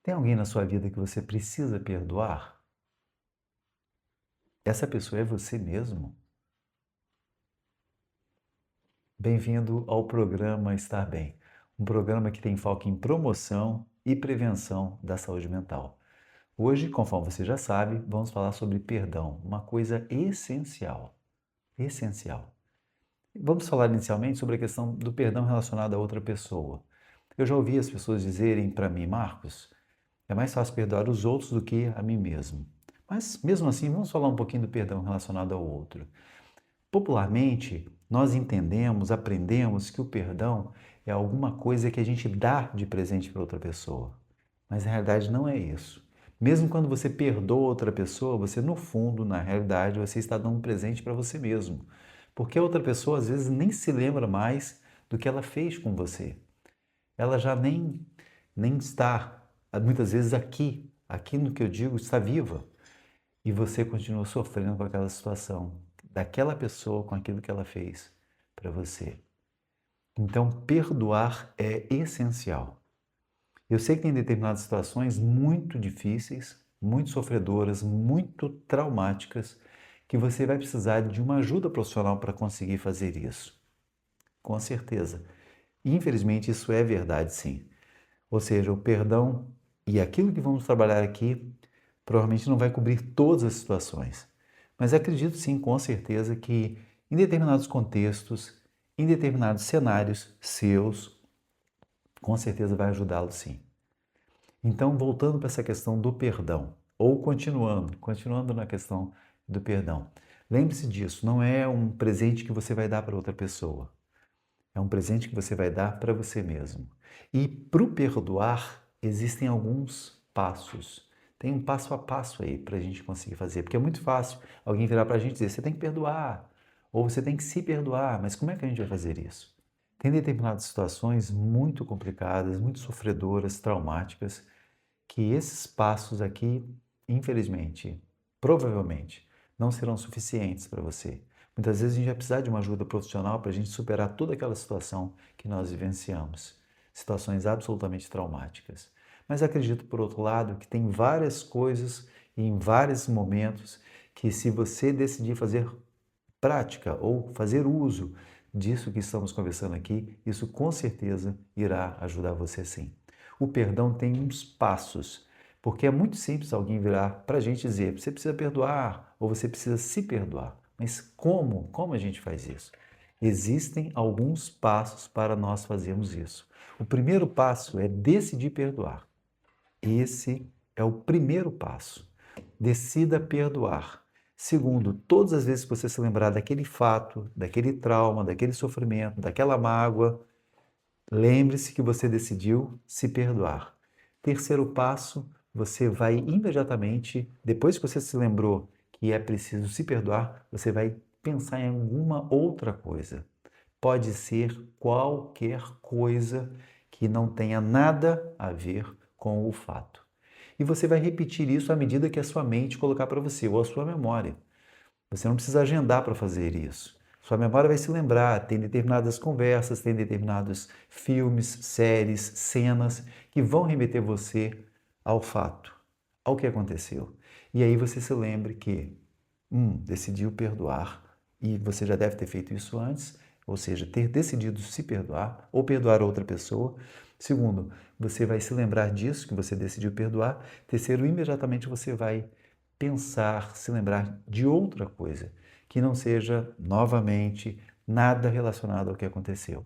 Tem alguém na sua vida que você precisa perdoar? Essa pessoa é você mesmo? Bem-vindo ao programa Estar Bem, um programa que tem foco em promoção e prevenção da saúde mental. Hoje, conforme você já sabe, vamos falar sobre perdão, uma coisa essencial. Essencial. Vamos falar inicialmente sobre a questão do perdão relacionado a outra pessoa. Eu já ouvi as pessoas dizerem para mim, Marcos, é mais fácil perdoar os outros do que a mim mesmo. Mas, mesmo assim, vamos falar um pouquinho do perdão relacionado ao outro. Popularmente, nós entendemos, aprendemos que o perdão é alguma coisa que a gente dá de presente para outra pessoa. Mas na realidade não é isso. Mesmo quando você perdoa outra pessoa, você no fundo, na realidade, você está dando um presente para você mesmo. Porque a outra pessoa às vezes nem se lembra mais do que ela fez com você. Ela já nem está, muitas vezes aqui no que eu digo, está viva. E você continua sofrendo com aquela situação, daquela pessoa com aquilo que ela fez para você. Então, perdoar é essencial. Eu sei que tem determinadas situações muito difíceis, muito sofredoras, muito traumáticas, que você vai precisar de uma ajuda profissional para conseguir fazer isso. Com certeza. Infelizmente, isso é verdade, sim. Ou seja, o perdão e aquilo que vamos trabalhar aqui provavelmente não vai cobrir todas as situações. Mas acredito sim, com certeza, que em determinados contextos, em determinados cenários seus, com certeza vai ajudá-lo sim. Então, voltando para essa questão do perdão, ou continuando na questão do perdão. Lembre-se disso, não é um presente que você vai dar para outra pessoa. É um presente que você vai dar para você mesmo. E para o perdoar, existem alguns passos. Tem um passo a passo aí para a gente conseguir fazer. Porque é muito fácil alguém virar para a gente e dizer, você tem que perdoar, ou você tem que se perdoar. Mas como é que a gente vai fazer isso? Tem determinadas situações muito complicadas, muito sofredoras, traumáticas, que esses passos aqui, infelizmente, provavelmente, não serão suficientes para você. Muitas vezes a gente vai precisar de uma ajuda profissional para a gente superar toda aquela situação que nós vivenciamos, situações absolutamente traumáticas. Mas acredito, por outro lado, que tem várias coisas e em vários momentos que, se você decidir fazer prática ou fazer uso disso que estamos conversando aqui, isso com certeza irá ajudar você sim. O perdão tem uns passos, porque é muito simples alguém virar para a gente dizer, você precisa perdoar ou você precisa se perdoar. Mas como? Como a gente faz isso? Existem alguns passos para nós fazermos isso. O primeiro passo é decidir perdoar. Esse é o primeiro passo. Decida perdoar. Segundo, todas as vezes que você se lembrar daquele fato, daquele trauma, daquele sofrimento, daquela mágoa, lembre-se que você decidiu se perdoar. Terceiro passo, você vai imediatamente, depois que você se lembrou que é preciso se perdoar, você vai pensar em alguma outra coisa. Pode ser qualquer coisa que não tenha nada a ver com o fato. E você vai repetir isso à medida que a sua mente colocar para você, ou a sua memória. Você não precisa agendar para fazer isso. Sua memória vai se lembrar, tem determinadas conversas, tem determinados filmes, séries, cenas que vão remeter você ao fato, ao que aconteceu. E aí você se lembre que, decidiu perdoar, e você já deve ter feito isso antes, ou seja, ter decidido se perdoar ou perdoar outra pessoa. Segundo, você vai se lembrar disso, que você decidiu perdoar. Terceiro, imediatamente você vai pensar, se lembrar de outra coisa, que não seja, novamente, nada relacionado ao que aconteceu.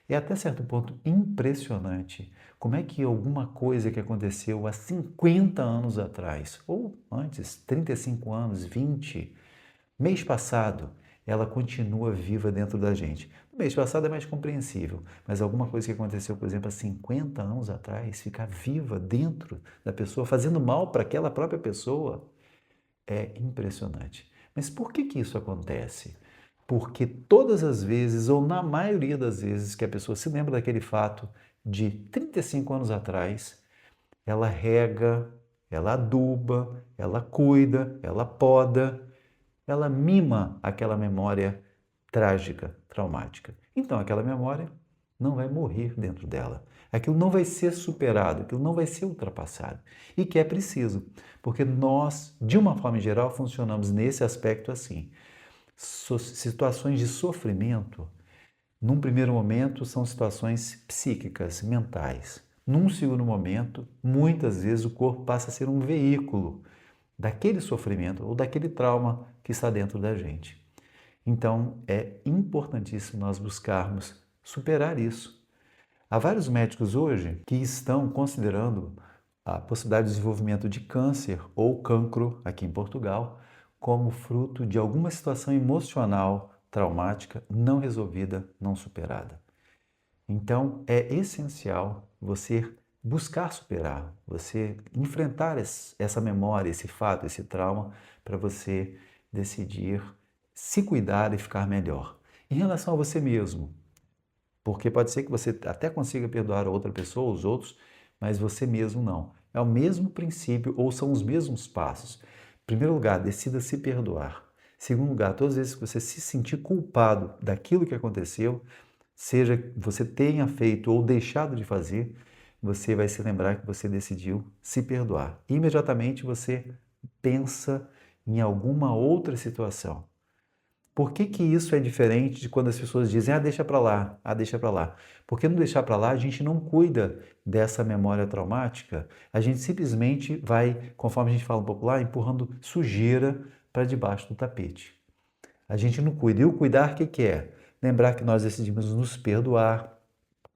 É até certo ponto impressionante como é que alguma coisa que aconteceu há 50 anos atrás, ou antes, 35 anos, 20, mês passado, ela continua viva dentro da gente. No mês passado é mais compreensível, mas alguma coisa que aconteceu, por exemplo, há 50 anos atrás, ficar viva dentro da pessoa, fazendo mal para aquela própria pessoa, é impressionante. Mas por que isso acontece? Porque todas as vezes, ou na maioria das vezes, que a pessoa se lembra daquele fato de 35 anos atrás, ela rega, ela aduba, ela cuida, ela poda, ela mima aquela memória trágica, traumática. Então aquela memória não vai morrer dentro dela. aquilo não vai ser superado, aquilo não vai ser ultrapassado. E que é preciso, porque nós, de uma forma geral, funcionamos nesse aspecto assim. Situações de sofrimento, num primeiro momento, são situações psíquicas, mentais. Num segundo momento, muitas vezes o corpo passa a ser um veículo daquele sofrimento ou daquele trauma que está dentro da gente. Então, é importantíssimo nós buscarmos superar isso. Há vários médicos hoje que estão considerando a possibilidade de desenvolvimento de câncer ou cancro aqui em Portugal como fruto de alguma situação emocional traumática não resolvida, não superada. Então, é essencial você buscar superar, você enfrentar essa memória, esse fato, esse trauma, para você decidir se cuidar e ficar melhor. Em relação a você mesmo, porque pode ser que você até consiga perdoar a outra pessoa, os outros, mas você mesmo não. É o mesmo princípio ou são os mesmos passos. Em primeiro lugar, decida se perdoar. Em segundo lugar, todas as vezes que você se sentir culpado daquilo que aconteceu, seja que você tenha feito ou deixado de fazer, você vai se lembrar que você decidiu se perdoar. Imediatamente você pensa em alguma outra situação. Por que que isso é diferente de quando as pessoas dizem, deixa para lá, deixa para lá? Porque no deixar para lá, a gente não cuida dessa memória traumática, a gente simplesmente vai, conforme a gente fala no popular, empurrando sujeira para debaixo do tapete. A gente não cuida. E o cuidar, o que que é? Lembrar que nós decidimos nos perdoar,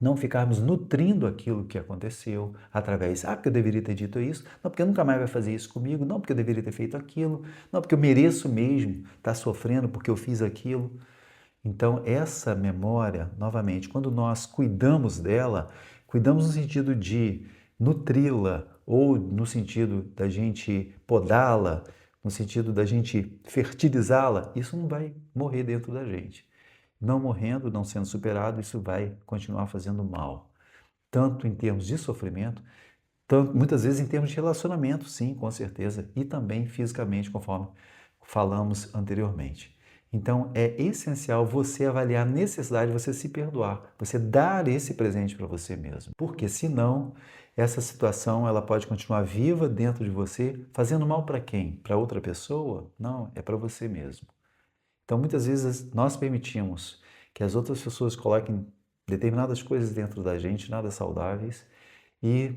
não ficarmos nutrindo aquilo que aconteceu através, porque eu deveria ter dito isso, não, porque nunca mais vai fazer isso comigo, não, porque eu deveria ter feito aquilo, não, porque eu mereço mesmo estar sofrendo porque eu fiz aquilo. Então, essa memória, novamente, quando nós cuidamos dela, cuidamos no sentido de nutri-la ou no sentido da gente podá-la, no sentido da gente fertilizá-la, isso não vai morrer dentro da gente. Não morrendo, não sendo superado, isso vai continuar fazendo mal. Tanto em termos de sofrimento, tanto, muitas vezes em termos de relacionamento, sim, com certeza, e também fisicamente, conforme falamos anteriormente. Então, é essencial você avaliar a necessidade de você se perdoar, você dar esse presente para você mesmo. Porque senão, essa situação ela pode continuar viva dentro de você, fazendo mal para quem? Para outra pessoa? Não, é para você mesmo. Então, muitas vezes nós permitimos que as outras pessoas coloquem determinadas coisas dentro da gente, nada saudáveis, e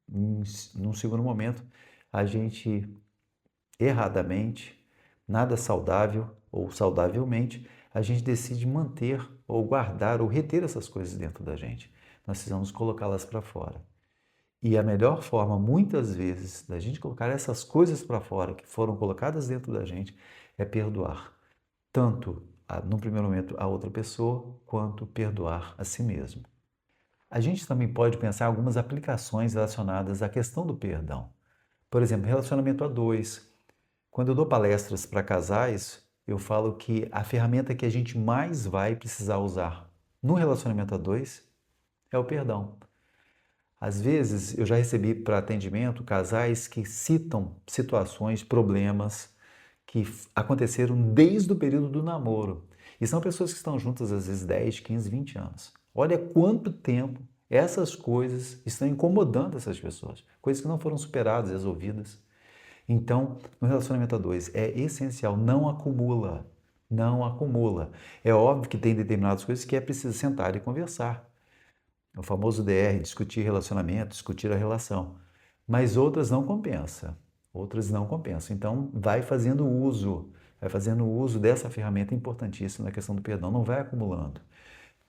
num segundo momento a gente erradamente, nada saudável ou saudavelmente, a gente decide manter ou guardar ou reter essas coisas dentro da gente. Nós precisamos colocá-las para fora. E a melhor forma, muitas vezes, da gente colocar essas coisas para fora que foram colocadas dentro da gente é perdoar. Tanto, no primeiro momento, a outra pessoa, quanto perdoar a si mesmo. A gente também pode pensar em algumas aplicações relacionadas à questão do perdão. Por exemplo, relacionamento a dois. Quando eu dou palestras para casais, eu falo que a ferramenta que a gente mais vai precisar usar no relacionamento a dois é o perdão. Às vezes, eu já recebi para atendimento casais que citam situações, problemas que aconteceram desde o período do namoro. E são pessoas que estão juntas às vezes 10, 15, 20 anos. Olha quanto tempo essas coisas estão incomodando essas pessoas. Coisas que não foram superadas, resolvidas. Então, no relacionamento a dois, é essencial, não acumula. Não acumula. É óbvio que tem determinadas coisas que é preciso sentar e conversar. O famoso DR, discutir relacionamento, discutir a relação. Mas outras não compensa. Outras não compensam. Então, vai fazendo uso dessa ferramenta importantíssima na questão do perdão. Não vai acumulando.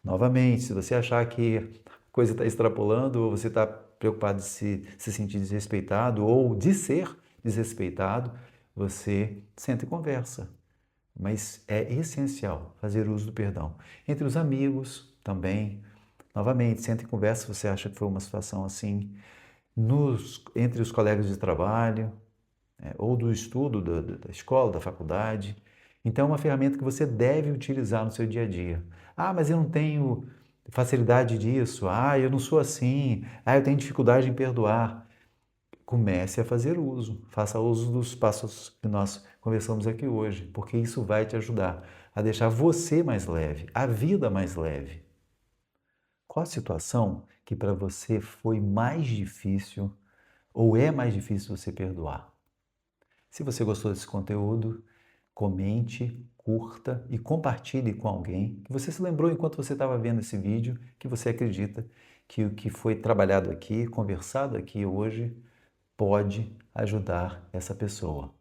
Novamente, se você achar que a coisa está extrapolando, ou você está preocupado de se sentir desrespeitado ou de ser desrespeitado, você senta e conversa. Mas é essencial fazer uso do perdão. Entre os amigos também. Novamente, senta e conversa se você acha que foi uma situação assim. Entre os colegas de trabalho, ou do estudo, da escola, da faculdade. Então, é uma ferramenta que você deve utilizar no seu dia a dia. Mas eu não tenho facilidade disso. Eu não sou assim. Eu tenho dificuldade em perdoar. Comece a fazer uso. Faça uso dos passos que nós conversamos aqui hoje, porque isso vai te ajudar a deixar você mais leve, a vida mais leve. qual a situação que para você foi mais difícil ou é mais difícil você perdoar? Se você gostou desse conteúdo, comente, curta e compartilhe com alguém que você se lembrou enquanto você estava vendo esse vídeo, que você acredita que o que foi trabalhado aqui, conversado aqui hoje, pode ajudar essa pessoa.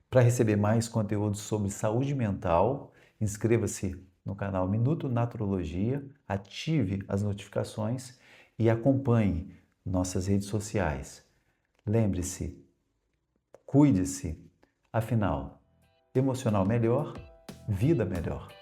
Para receber mais conteúdo sobre saúde mental, inscreva-se no canal Minuto Naturologia, ative as notificações e acompanhe nossas redes sociais. Lembre-se, cuide-se, afinal, emocional melhor, vida melhor.